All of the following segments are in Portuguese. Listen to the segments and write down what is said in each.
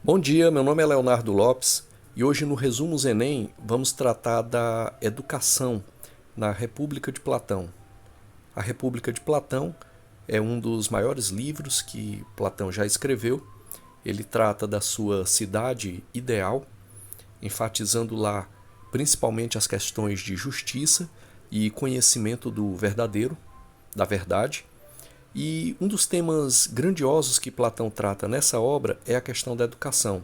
Bom dia, meu nome é Leonardo Lopes e hoje no Resumos Enem vamos tratar da educação na República de Platão. A República de Platão é um dos maiores livros que Platão já escreveu. Ele trata da sua cidade ideal, enfatizando lá principalmente as questões de justiça e conhecimento do verdadeiro, da verdade. E um dos temas grandiosos que Platão trata nessa obra é a questão da educação.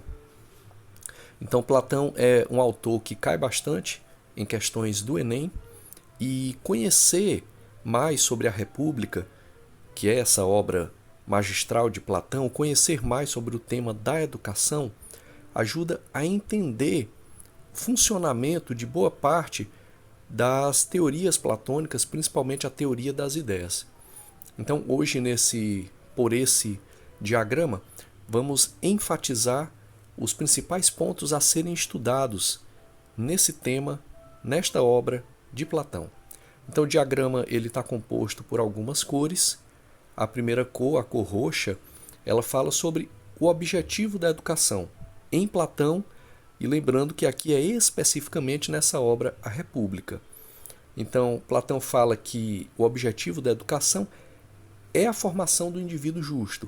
Então, Platão é um autor que cai bastante em questões do Enem e conhecer mais sobre a República, que é essa obra magistral de Platão, conhecer mais sobre o tema da educação, ajuda a entender o funcionamento de boa parte das teorias platônicas, principalmente a teoria das ideias. Então, hoje, por esse diagrama, vamos enfatizar os principais pontos a serem estudados nesse tema, nesta obra de Platão. Então, o diagrama ele está composto por algumas cores. A primeira cor, a cor roxa, ela fala sobre o objetivo da educação em Platão, e lembrando que aqui é especificamente nessa obra A República. Então, Platão fala que o objetivo da educação é a formação do indivíduo justo,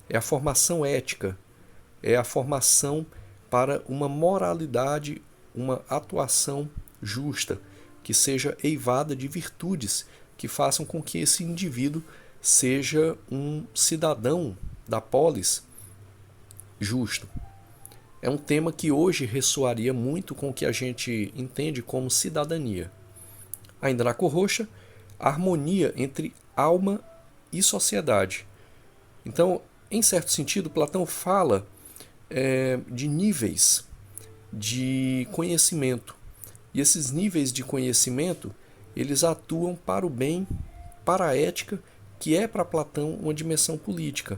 é a formação ética, é a formação para uma moralidade, uma atuação justa, que seja eivada de virtudes que façam com que esse indivíduo seja um cidadão da polis justo. É um tema que hoje ressoaria muito com o que a gente entende como cidadania. Ainda na cor roxa, a harmonia entre alma e sociedade. Então, em certo sentido, Platão fala de níveis de conhecimento. E esses níveis de conhecimento, eles atuam para o bem, para a ética, que é para Platão uma dimensão política,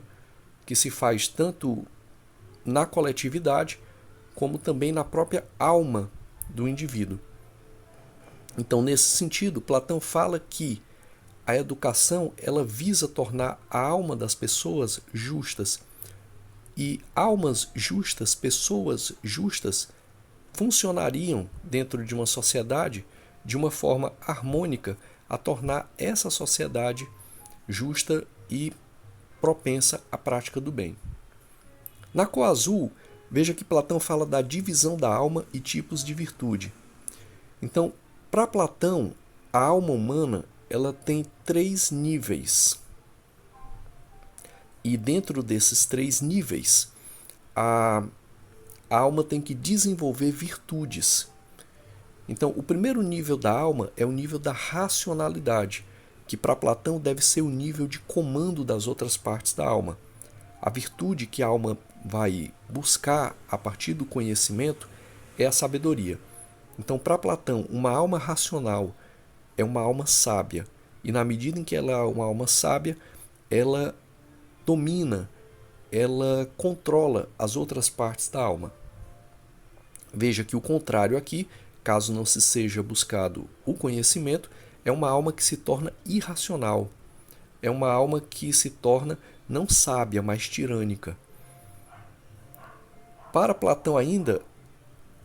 que se faz tanto na coletividade, como também na própria alma do indivíduo. Então, nesse sentido, Platão fala que a educação ela visa tornar a alma das pessoas justas. E almas justas, pessoas justas, funcionariam dentro de uma sociedade de uma forma harmônica a tornar essa sociedade justa e propensa à prática do bem. Na cor azul, veja que Platão fala da divisão da alma e tipos de virtude. Então, para Platão, a alma humana ela tem três níveis. E dentro desses três níveis, a alma tem que desenvolver virtudes. Então, o primeiro nível da alma é o nível da racionalidade, que para Platão deve ser o nível de comando das outras partes da alma. A virtude que a alma vai buscar a partir do conhecimento é a sabedoria. Então, para Platão, uma alma racional é uma alma sábia. E na medida em que ela é uma alma sábia, ela domina, ela controla as outras partes da alma. Veja que o contrário aqui, caso não se seja buscado o conhecimento, é uma alma que se torna irracional. É uma alma que se torna não sábia, mas tirânica. Para Platão ainda,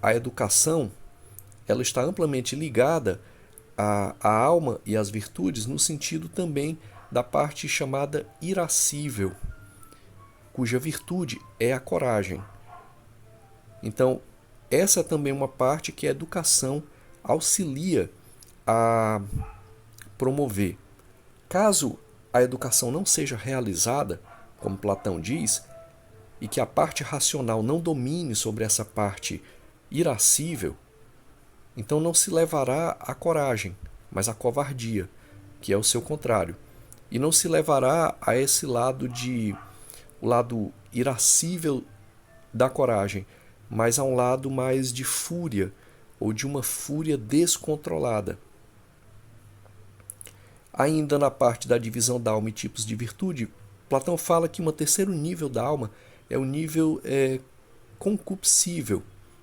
a educação ela está amplamente ligada à alma e às virtudes no sentido também da parte chamada irascível, cuja virtude é a coragem. Então, essa é também uma parte que a educação auxilia a promover. Caso a educação não seja realizada, como Platão diz, e que a parte racional não domine sobre essa parte irascível, então não se levará à coragem, mas à covardia, que é o seu contrário. E não se levará a esse o lado irascível da coragem, mas a um lado mais de fúria, ou de uma fúria descontrolada. Ainda na parte da divisão da alma e tipos de virtude, Platão fala que um terceiro nível da alma é o nível concupiscível,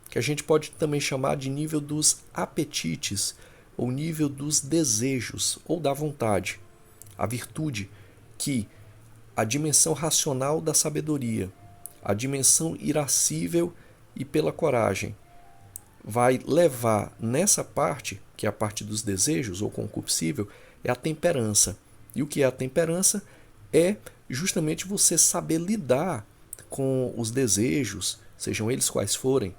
que a gente pode também chamar de nível dos apetites, ou nível dos desejos, ou da vontade. A virtude que a dimensão racional da sabedoria, a dimensão irascível e pela coragem, vai levar nessa parte, que é a parte dos desejos ou concupiscível, é a temperança. E o que é a temperança? É justamente você saber lidar com os desejos, sejam eles quais forem,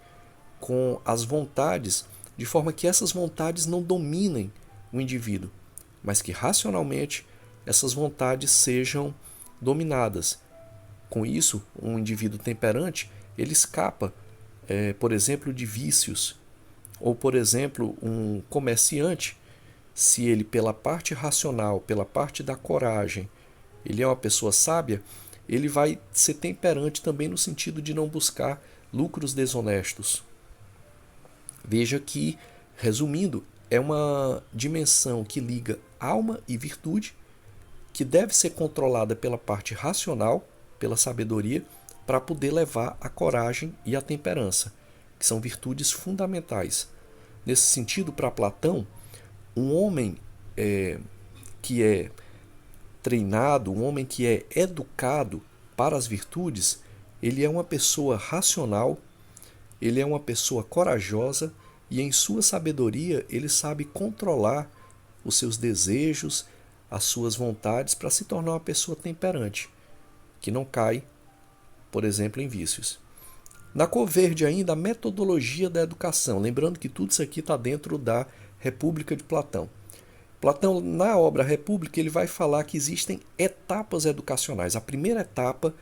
com as vontades, de forma que essas vontades não dominem o indivíduo, mas que racionalmente essas vontades sejam dominadas. Com isso, um indivíduo temperante, ele escapa, por exemplo, de vícios. Ou, por exemplo, um comerciante, se ele pela parte racional, pela parte da coragem, ele é uma pessoa sábia, ele vai ser temperante também no sentido de não buscar lucros desonestos. Veja que, resumindo, é uma dimensão que liga alma e virtude, que deve ser controlada pela parte racional, pela sabedoria, para poder levar a coragem e a temperança, que são virtudes fundamentais. Nesse sentido, para Platão, um homem que é treinado, um homem que é educado para as virtudes, ele é uma pessoa racional, ele é uma pessoa corajosa e em sua sabedoria ele sabe controlar os seus desejos, as suas vontades para se tornar uma pessoa temperante, que não cai, por exemplo, em vícios. Na cor verde ainda, a metodologia da educação. Lembrando que tudo isso aqui está dentro da República de Platão. Platão, na obra República, ele vai falar que existem etapas educacionais. A primeira etapa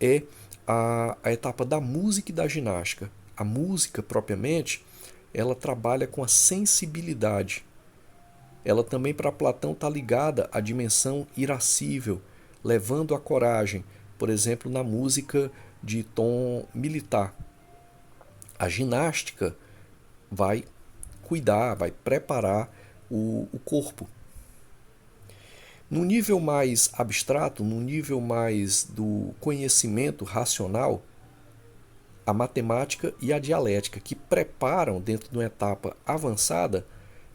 é a etapa da música e da ginástica. A música, propriamente, ela trabalha com a sensibilidade. Ela também, para Platão, está ligada à dimensão irascível, levando a coragem, por exemplo, na música de tom militar. A ginástica vai cuidar, vai preparar o corpo. No nível mais abstrato, no nível mais do conhecimento racional, a matemática e a dialética, que preparam, dentro de uma etapa avançada,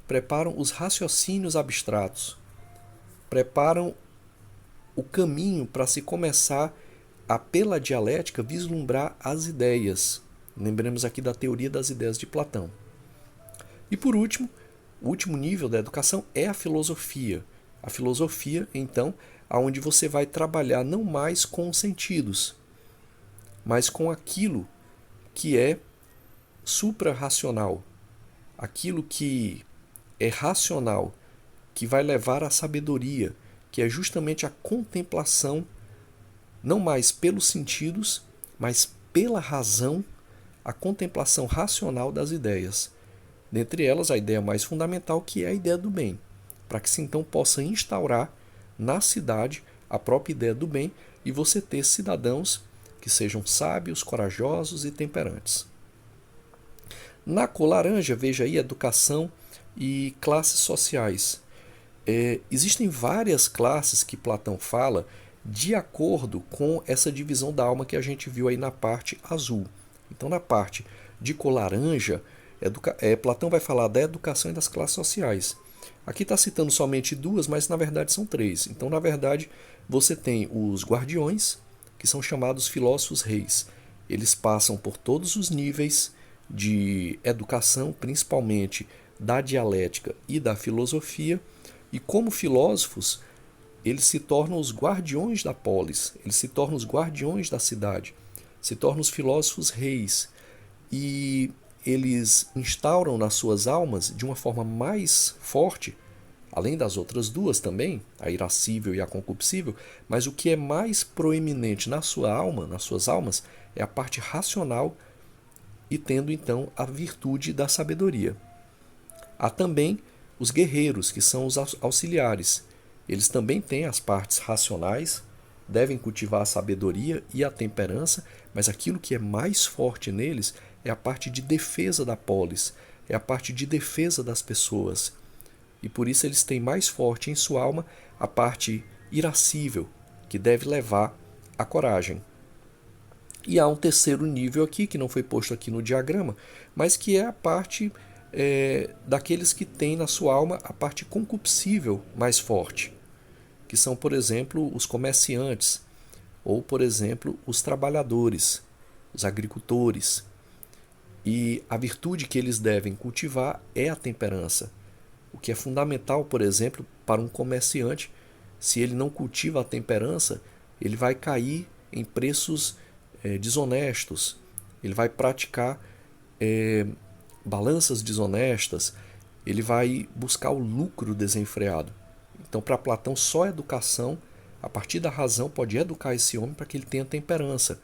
preparam os raciocínios abstratos, preparam o caminho para se começar a, pela dialética, vislumbrar as ideias. Lembremos aqui da teoria das ideias de Platão. E por último, o último nível da educação é a filosofia. A filosofia, então, aonde você vai trabalhar não mais com os sentidos, mas com aquilo que é suprarracional, aquilo que é racional, que vai levar à sabedoria, que é justamente a contemplação, não mais pelos sentidos, mas pela razão, a contemplação racional das ideias. Dentre elas, a ideia mais fundamental, que é a ideia do bem, para que se então possa instaurar na cidade a própria ideia do bem e você ter cidadãos que sejam sábios, corajosos e temperantes. Na cor laranja, veja aí educação e classes sociais. Existem várias classes que Platão fala de acordo com essa divisão da alma que a gente viu aí na parte azul. Então, na parte de cor laranja, Platão vai falar da educação e das classes sociais. Aqui está citando somente duas, mas na verdade são três. Então, na verdade, você tem os guardiões, que são chamados filósofos reis. Eles passam por todos os níveis de educação, principalmente da dialética e da filosofia, e como filósofos, eles se tornam os guardiões da polis, eles se tornam os guardiões da cidade, se tornam os filósofos reis, e eles instauram nas suas almas, de uma forma mais forte, além das outras duas também, a irascível e a concupiscível, mas o que é mais proeminente na sua alma, nas suas almas, é a parte racional e tendo então a virtude da sabedoria. Há também os guerreiros, que são os auxiliares. Eles também têm as partes racionais, devem cultivar a sabedoria e a temperança, mas aquilo que é mais forte neles é a parte de defesa da polis, é a parte de defesa das pessoas. E por isso eles têm mais forte em sua alma a parte irascível, que deve levar à coragem. E há um terceiro nível aqui, que não foi posto aqui no diagrama, mas que é a parte daqueles que têm na sua alma a parte concupiscível mais forte, que são, por exemplo, os comerciantes, ou, por exemplo, os trabalhadores, os agricultores. E a virtude que eles devem cultivar é a temperança, o que é fundamental, por exemplo, para um comerciante. Se ele não cultiva a temperança, ele vai cair em preços desonestos, ele vai praticar balanças desonestas, ele vai buscar o lucro desenfreado. Então, para Platão, só a educação, a partir da razão, pode educar esse homem para que ele tenha temperança.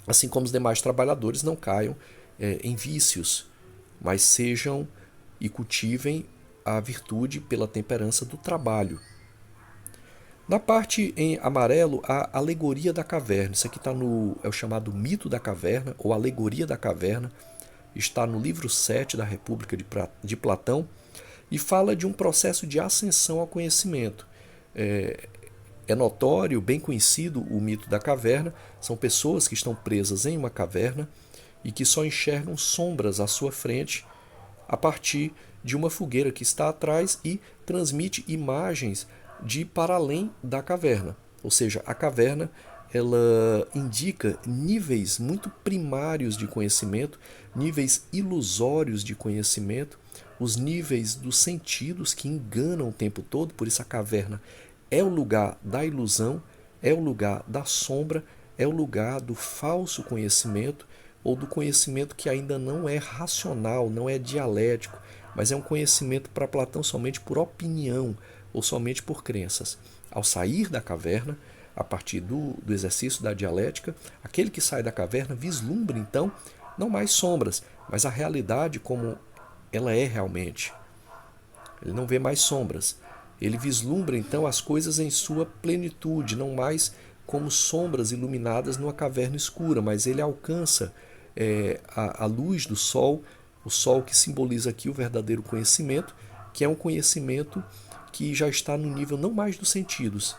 Assim como os demais trabalhadores não caiam em vícios, mas sejam e cultivem a virtude pela temperança do trabalho. Na parte em amarelo, a alegoria da caverna. Isso aqui é o chamado mito da caverna, ou alegoria da caverna. Está no livro 7 da República de Platão e fala de um processo de ascensão ao conhecimento. É notório, bem conhecido o mito da caverna. São pessoas que estão presas em uma caverna e que só enxergam sombras à sua frente a partir de uma fogueira que está atrás e transmite imagens de para além da caverna. Ou seja, a caverna ela indica níveis muito primários de conhecimento, níveis ilusórios de conhecimento, os níveis dos sentidos que enganam o tempo todo. Por isso a caverna é o lugar da ilusão, é o lugar da sombra, é o lugar do falso conhecimento ou do conhecimento que ainda não é racional, não é dialético, mas é um conhecimento para Platão somente por opinião ou somente por crenças. Ao sair da caverna, a partir do exercício da dialética, aquele que sai da caverna vislumbra então não mais sombras, mas a realidade como ela é realmente. Ele não vê mais sombras. Ele vislumbra então as coisas em sua plenitude, não mais como sombras iluminadas numa caverna escura, mas ele alcança a luz do sol, o sol que simboliza aqui o verdadeiro conhecimento, que é um conhecimento que já está no nível não mais dos sentidos,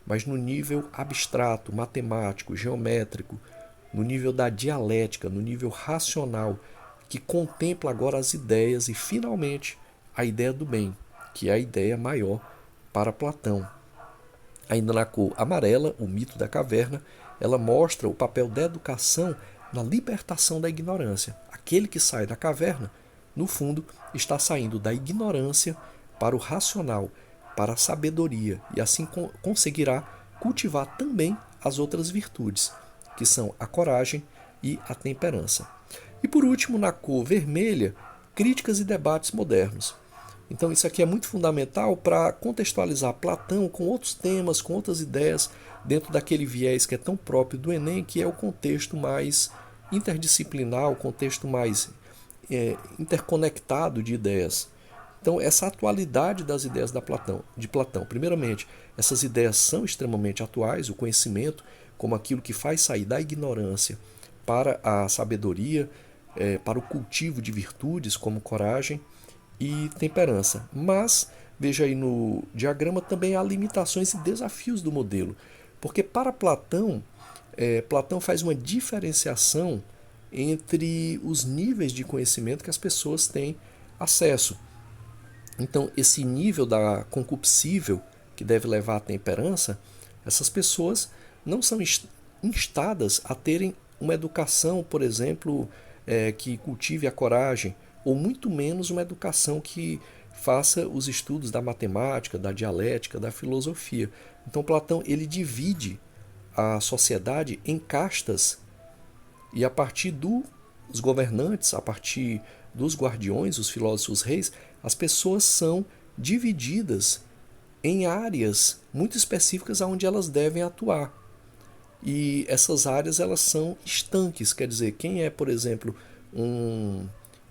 mas no nível abstrato, matemático, geométrico, no nível da dialética, no nível racional, que contempla agora as ideias e, finalmente, a ideia do bem, que é a ideia maior para Platão. Ainda na cor amarela, o mito da caverna, ela mostra o papel da educação na libertação da ignorância. Aquele que sai da caverna, no fundo, está saindo da ignorância para o racional, para a sabedoria, e assim conseguirá cultivar também as outras virtudes, que são a coragem e a temperança. E por último, na cor vermelha, críticas e debates modernos. Então isso aqui é muito fundamental para contextualizar Platão com outros temas, com outras ideias, dentro daquele viés que é tão próprio do Enem, que é o contexto mais interdisciplinar, o contexto mais interconectado de ideias. Então, essa atualidade das ideias de Platão, primeiramente, essas ideias são extremamente atuais, o conhecimento como aquilo que faz sair da ignorância para a sabedoria, para o cultivo de virtudes como coragem e temperança. Mas, veja aí no diagrama, também há limitações e desafios do modelo, porque para Platão, Platão faz uma diferenciação entre os níveis de conhecimento que as pessoas têm acesso. Então, esse nível da concupiscível, que deve levar à temperança, essas pessoas não são instadas a terem uma educação, por exemplo, que cultive a coragem, ou muito menos uma educação que faça os estudos da matemática, da dialética, da filosofia. Então, Platão ele divide a sociedade em castas e a partir dos governantes, a partir dos guardiões, os filósofos reis, as pessoas são divididas em áreas muito específicas onde elas devem atuar. E essas áreas elas são estanques, quer dizer, quem é, por exemplo, um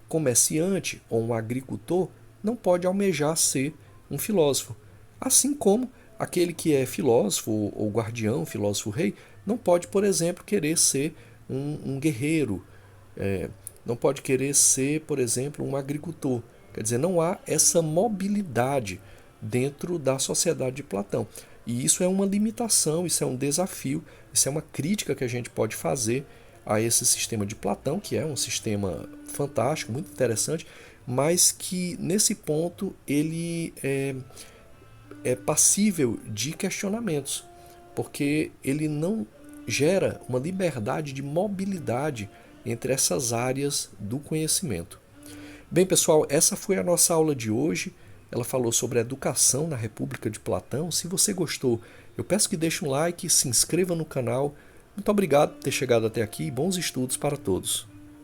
comerciante ou um agricultor não pode almejar ser um filósofo. Assim como aquele que é filósofo ou guardião, filósofo rei, não pode, por exemplo, querer ser um guerreiro, não pode querer ser, por exemplo, um agricultor. Quer dizer, não há essa mobilidade dentro da sociedade de Platão. E isso é uma limitação, isso é um desafio, isso é uma crítica que a gente pode fazer a esse sistema de Platão, que é um sistema fantástico, muito interessante, mas que nesse ponto ele é passível de questionamentos, porque ele não gera uma liberdade de mobilidade entre essas áreas do conhecimento. Bem, pessoal, essa foi a nossa aula de hoje. Ela falou sobre a educação na República de Platão. Se você gostou, eu peço que deixe um like e se inscreva no canal. Muito obrigado por ter chegado até aqui e bons estudos para todos.